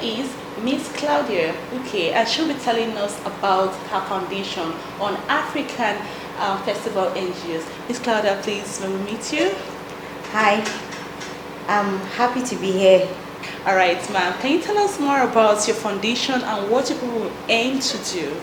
Is Miss Claudia. Okay, and she'll be telling us about her foundation on African festival NGOs. Miss Claudia, please, may we meet you? Hi, I'm happy to be here. All right, ma'am. Can you tell us more about your foundation and what you people aim to do?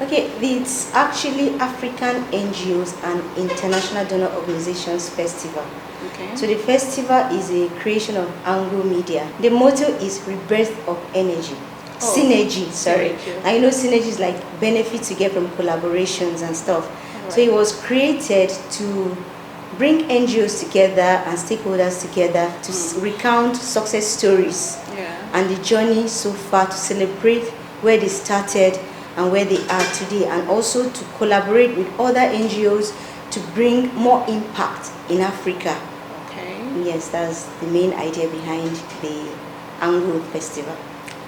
Okay, it's actually African NGOs and International Donor Organizations Festival. Okay. So the festival is a creation of Anglo Media. The motto is rebirth of energy. Synergy, sorry. Synergy. I know synergy is like benefits you get from collaborations and stuff. Right. So it was created to bring NGOs together and stakeholders together to recount success stories and the journey so far, to celebrate where they started and where they are today, and also to collaborate with other NGOs to bring more impact in Africa. Okay. Yes, that's the main idea behind the Anglo Festival.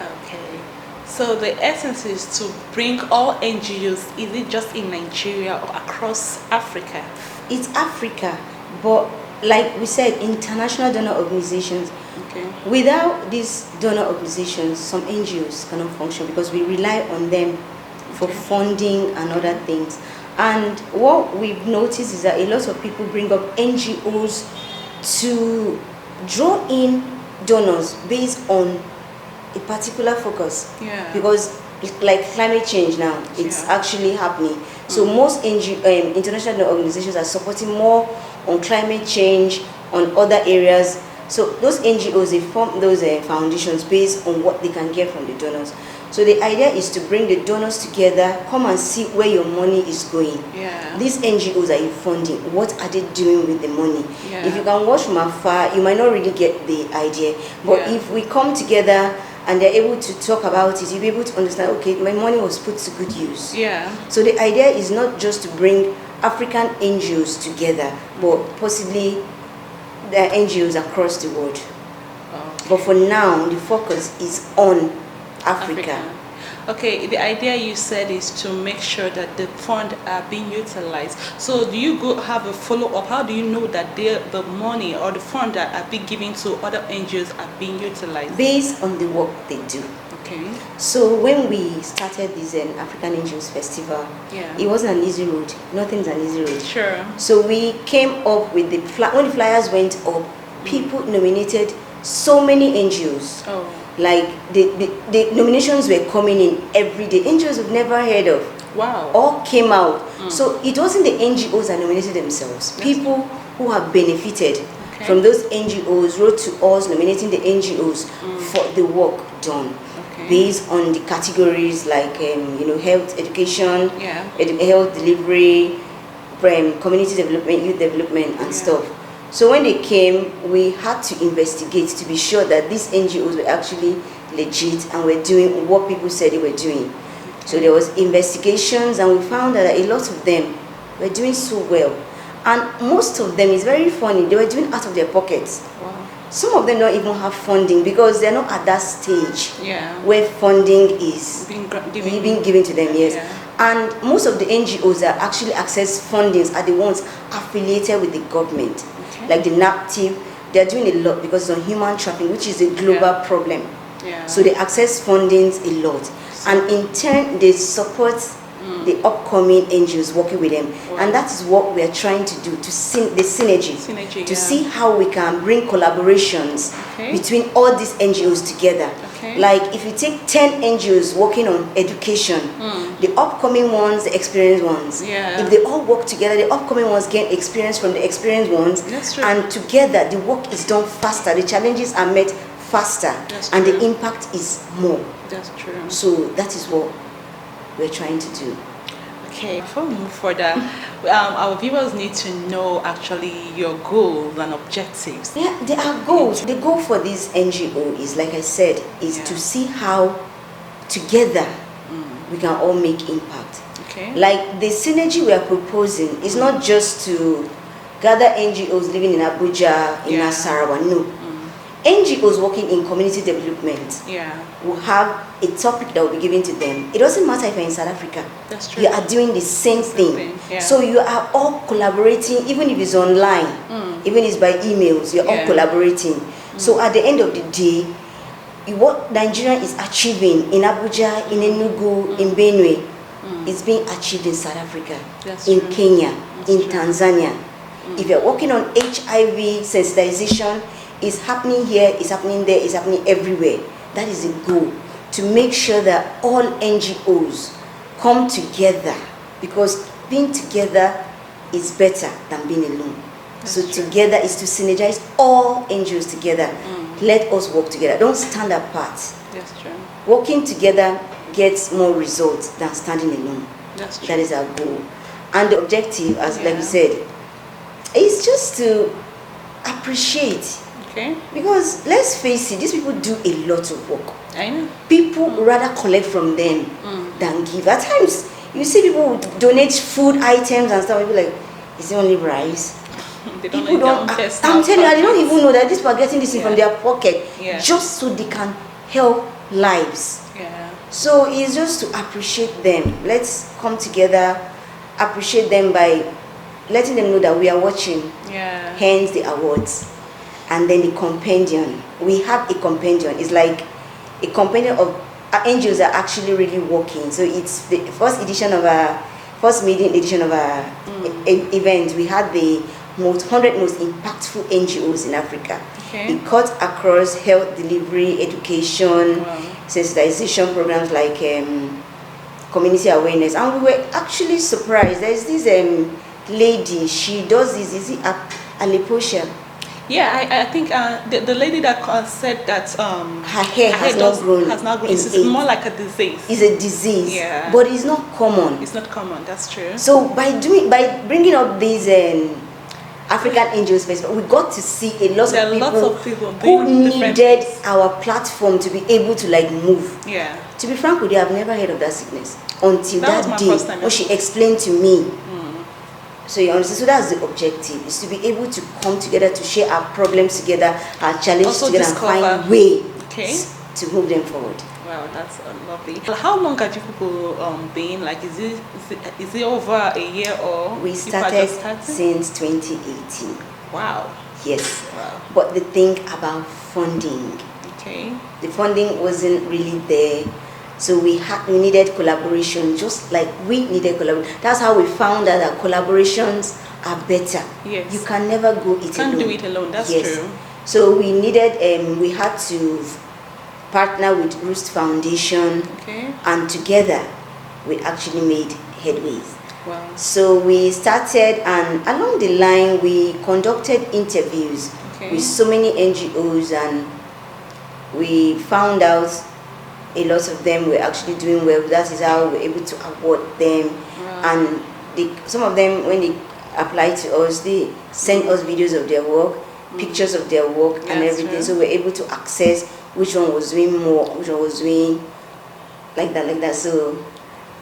Okay. So the essence is to bring all NGOs, is it just in Nigeria or across Africa? It's Africa, but like we said, international donor organizations. Okay. Without these donor organizations, some NGOs cannot function because we rely on them for funding and other things. And what we've noticed is that a lot of people bring up NGOs to draw in donors based on a particular focus. Yeah. Because like climate change now, it's actually happening. So most international organizations are supporting more on climate change, on other areas. So those NGOs, they form those foundations based on what they can get from the donors. So the idea is to bring the donors together, come and see where your money is going. Yeah. These NGOs are you funding? What are they doing with the money? Yeah. If you can watch from afar, you might not really get the idea. But if we come together and they're able to talk about it, you'll be able to understand, okay, my money was put to good use. Yeah. So the idea is not just to bring African NGOs together, but possibly the NGOs across the world. Okay. But for now, the focus is on Africa. Okay, the idea you said is to make sure that the funds are being utilized. So do you go have a follow-up? How do you know that the money or the funds that are being given to other NGOs are being utilized? Based on the work they do. Okay. So when we started this African NGOs Festival, it wasn't an easy road. Nothing's an easy road. Sure. So we came up with when the flyers went up, people nominated so many NGOs. Oh. Like the nominations were coming in every day. NGOs we've never heard of. Wow. All came out. So it wasn't the NGOs that nominated themselves. People who have benefited from those NGOs wrote to us nominating the NGOs for the work done. Based on the categories like health education, health delivery, community development, youth development and stuff. So when they came, we had to investigate to be sure that these NGOs were actually legit and were doing what people said they were doing. So there was investigations, and we found that a lot of them were doing so well. And most of them, is very funny, they were doing out of their pockets. Wow. Some of them don't even have funding because they're not at that stage where funding is being given to them. And most of the NGOs that actually access fundings are the ones affiliated with the government. Like the NAPTIP, they're doing a lot because it's on human trafficking, which is a global problem. So they access fundings a lot. And in turn, they support the upcoming NGOs working with them. And that is what we are trying to do, to see the synergy to see how we can bring collaborations between all these NGOs together. Like if you take 10 NGOs working on education, the upcoming ones, the experienced ones, if they all work together, the upcoming ones gain experience from the experienced ones, and together the work is done faster, the challenges are met faster, and the impact is more. That's true. So that is what we're trying to do. Okay, before we move further, our viewers need to know actually your goals and objectives. Yeah, there are goals. The goal for this NGO is, like I said, is to see how together we can all make impact. Like the synergy we are proposing is not just to gather NGOs living in Abuja, in Nasarawa, no. NGOs working in community development will have a topic that will be given to them. It doesn't matter if you're in South Africa. That's true. You are doing the same thing. So you are all collaborating, even if it's online, even if it's by emails, you're all collaborating. So at the end of the day, what Nigeria is achieving in Abuja, in Enugu, in Benue, is being achieved in South Africa, in Kenya, in Tanzania. If you're working on HIV sensitization, it's happening here, it's happening there, it's happening everywhere. That is a goal, to make sure that all NGOs come together, because being together is better than being alone. Together is to synergize all NGOs together. Let us work together. Don't stand apart. That's true. Working together gets more results than standing alone. That's true. That is our goal. And the objective, as like you said, is just to appreciate. Okay. Because let's face it, these people do a lot of work. I know. People rather collect from them than give. At times, you see people donate food items and stuff. People like, is it only rice? They don't People don't. I'm telling you, I don't even know that these people are getting this from their pocket just so they can help lives. Yeah. So it's just to appreciate them. Let's come together, appreciate them by letting them know that we are watching. Yeah. Hence the awards. And then the compendium. We have a compendium. It's like a compendium of NGOs are actually really working. So it's the first maiden edition of our event. We had the 100 most impactful NGOs in Africa. Okay. It cut across health delivery, education, sensitization programs like community awareness. And we were actually surprised. There's this lady, she does this, is it alopecia? Yeah, I think the lady that said that her hair has not grown. It's more like a disease. It's a disease, yeah, but it's not common. It's not common. That's true. So by bringing up these African NGOs festival, we got to see a lot of people who needed our platform to be able to like move. Yeah. To be frank with you, I've never heard of that sickness until that day when she explained to me. So you understand? So that's the objective, is to be able to come together, to share our problems together, our challenges also together, and find way to move them forward. Wow, that's lovely. How long have you people been? Like, is it over a year or? We started since 2018. Wow. Yes. Wow. But the thing about funding, the funding wasn't really there. So we needed collaboration, just like we needed collaboration. That's how we found out that collaborations are better. Yes. You can never go it alone. Can't do it alone, that's true. So we needed, we had to partner with Roost Foundation. And together we actually made headways. Wow. So we started, and along the line we conducted interviews with so many NGOs, and we found out a lot of them were actually doing well. That is how we were able to award them. And some of them, when they applied to us, they sent us videos of their work, pictures of their work, and everything. True. So we're able to access which one was doing more, which one was doing like that. So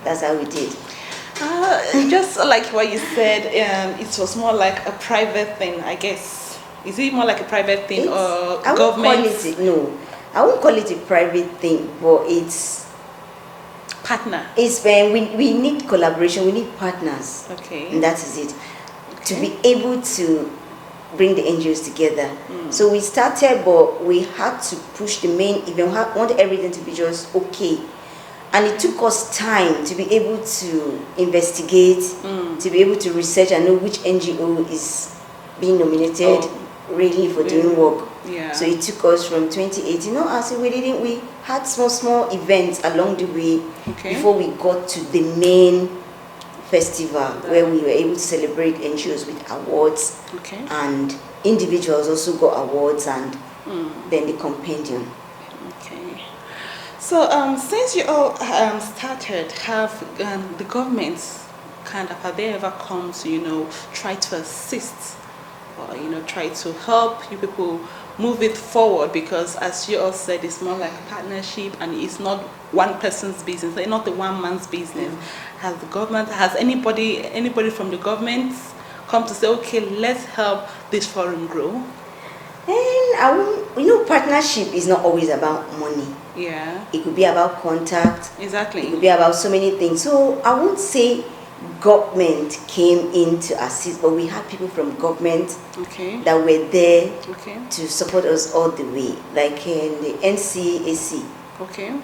that's how we did. Just like what you said, it was more like a private thing, I guess. Is it more like a private thing or government? No. I won't call it a private thing, but it's partner. It's when we need collaboration, we need partners. And that is it. To be able to bring the NGOs together. So we started, but we had to push the main event. We wanted everything to be just okay. And it took us time to be able to investigate, to be able to research and know which NGO is being nominated really for doing work. So it took us from 2018. We had small events along the way before we got to the main festival where we were able to celebrate NGOs with awards, and individuals also got awards, and then the compendium. So since you all started, have the governments have they ever come to try to assist or try to help you people move it forward? Because as you all said, it's more like a partnership and it's not one person's business, it's not the one man's business. Has anybody from the government come to say, okay, let's help this forum grow? And partnership is not always about money. It could be about contact. Exactly. It could be about so many things. So I won't say government came in to assist, but we had people from government that were there to support us all the way, like in the NCAC.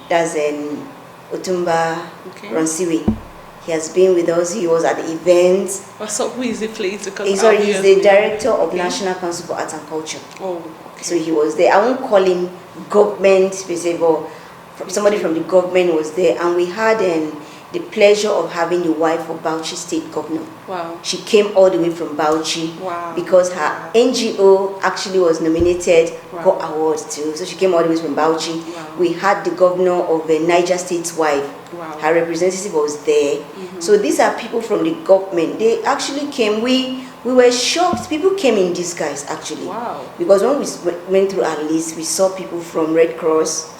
That's in Otumba Ronsiwe. He has been with us. He was at the event. So who is the place? He's the director of National Council for Arts and Culture. So he was there. I won't call him government specific, but somebody from the government was there, and we had the pleasure of having the wife of Bauchi State Governor. She came all the way from Bauchi because her NGO actually was nominated, got awards too. So she came all the way from Bauchi. We had the governor of Niger State's wife. Her representative was there. So these are people from the government. They actually came. We were shocked. People came in disguise actually. Because when we went through our list, we saw people from Red Cross.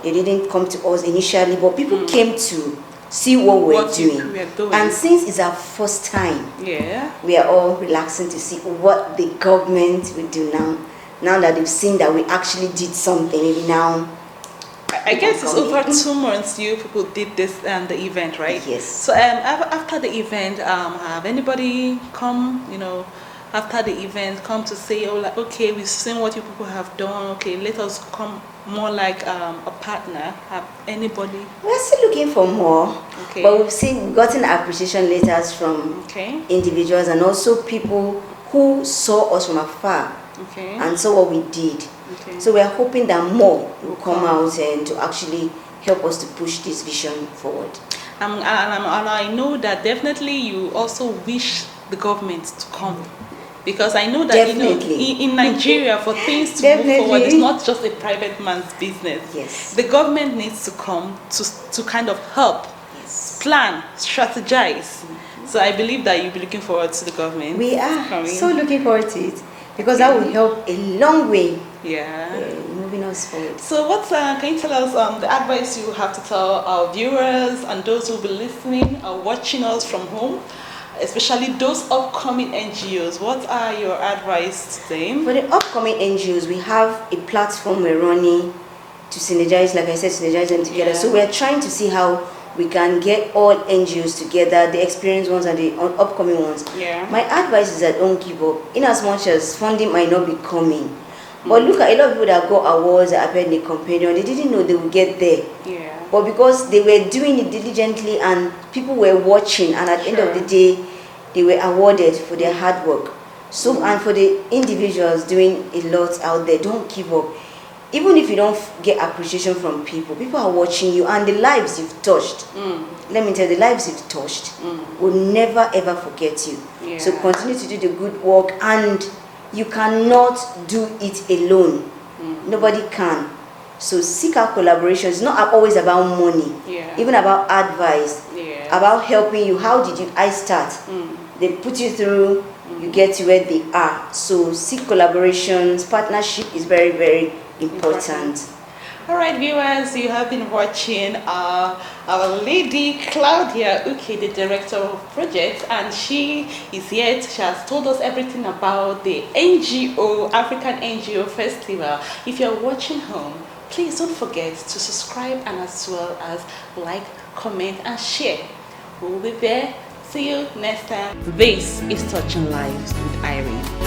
They didn't come to us initially, but people came to see what we're doing. And since it's our first time, we are all relaxing to see what the government will do now. Now that they've seen that we actually did something, maybe now. I guess it's over 2 months you people did this the event, right? Yes. So after the event, have anybody come, after the event, come to say, oh, like, okay, we've seen what you people have done. Okay, let us come more like a partner. Have anybody? We're still looking for more. But we've gotten appreciation letters from individuals and also people who saw us from afar and saw what we did. So we are hoping that more will come out and to actually help us to push this vision forward. And I know that definitely you also wish the government to come. Because I know that in Nigeria, for things to move forward, it's not just a private man's business. The government needs to come to kind of help, plan, strategize. So I believe that you'll be looking forward to the government. We are so looking forward to it, because that will help a long way. Moving us forward. So what can you tell us the advice you have to tell our viewers and those who will be listening or watching us from home, especially those upcoming NGOs? What are your advice to them? For the upcoming NGOs, we have a platform we're running to synergize, like I said, synergize them together. So we're trying to see how we can get all NGOs together, the experienced ones and the upcoming ones. My advice is that don't give up, in as much as funding might not be coming. But look at a lot of people that got awards that appeared in the companion, they didn't know they would get there. But because they were doing it diligently and people were watching, and at the end of the day, they were awarded for their hard work. So, and for the individuals doing a lot out there, don't give up. Even if you don't get appreciation from people, people are watching you, and the lives you've touched, let me tell you, the lives you've touched will never ever forget you. So continue to do the good work, and you cannot do it alone. Nobody can. So seek out collaboration. It's not always about money, even about advice, about helping you. How did I start? They put you through, you get to where they are. So seek collaborations. Partnership is very, very important. All right, viewers, you have been watching our lady Claudia Uke, the director of projects, and she is here. She has told us everything about the NGO, African NGO Festival. If you're watching home, please don't forget to subscribe and as well as like, comment and share. We'll be there. See you next time. This is Touching Lives with Irene.